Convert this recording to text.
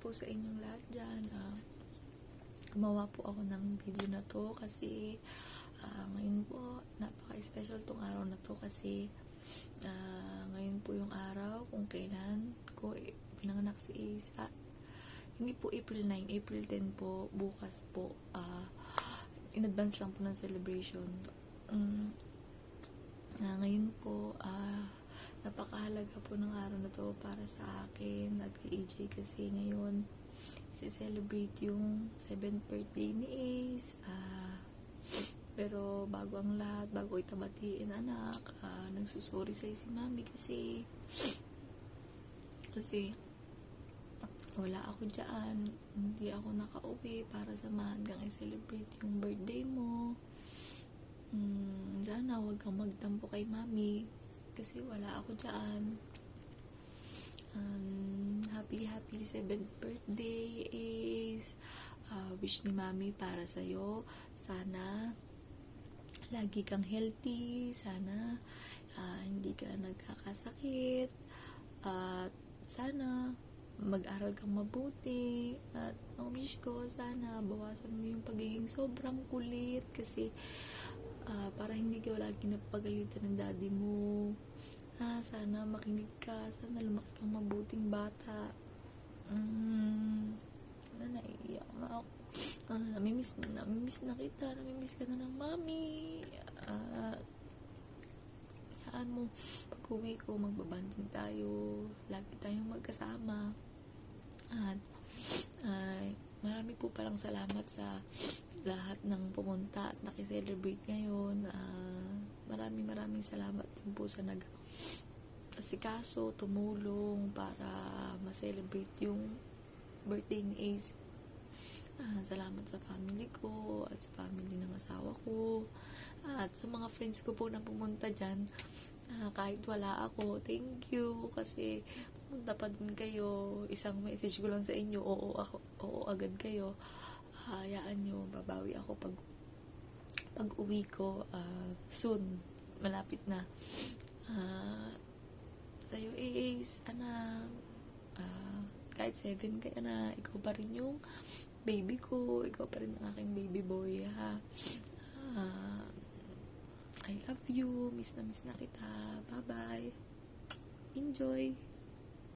po sa inyong lahat dyan. Gumawa po ako ng video na to kasi ngayon po napaka-special tong araw na to kasi ngayon po yung araw kung kailan ko pinanganak si Ace. Hindi po April 9, April 10 po, bukas po. In advance lang po ng celebration. Ngayon po, napakahalaga po ng araw na to para sa akin at kay AJ kasi ngayon isi-celebrate yung 7th birthday ni Ace. Pero bago ang lahat, bago itabatiin anak, nagsusuri sa'yo si mami kasi wala ako dyan, hindi ako nakauwi para samahan kang i-celebrate yung birthday mo. Sana huwag kang magtampo kay mami kasi wala ako dyan. Happy 7th birthday Ace. Wish ni mami para sa'yo, sana lagi kang healthy, sana hindi ka nagkakasakit, at sana mag-aral kang mabuti, at ang wish ko sana bawasan mo yung pagiging sobrang kulit kasi para hindi ka lagi napagalitan ng daddy mo. Sana makinig ka, sana lumaki kang mabuting bata. Naiiyak na ako. Namimiss na kita, namimiss ka na ng mami. Hayaan mo, pag uwi ko magbabanding tayo, lagi tayong magkasama. At marami po palang salamat sa lahat ng pumunta at nakiselebrate ngayon. Maraming salamat din po sa asikaso, tumulong para ma-celebrate yung birthday ni Ace. Salamat sa family ko at sa family ng asawa ko at sa mga friends ko po na pumunta dyan. Kahit wala ako, thank you kasi pumunta pa din kayo. Isang message ko lang sa inyo, oo agad kayo. Hayaan nyo, babawi ako pag uwi ko soon, malapit na. Sa'yo Ace, anak, kahit 7 ka na, ikaw pa rin yung baby ko, ikaw pa rin ang aking baby boy, ha. I love you, miss na kita. Bye bye, enjoy.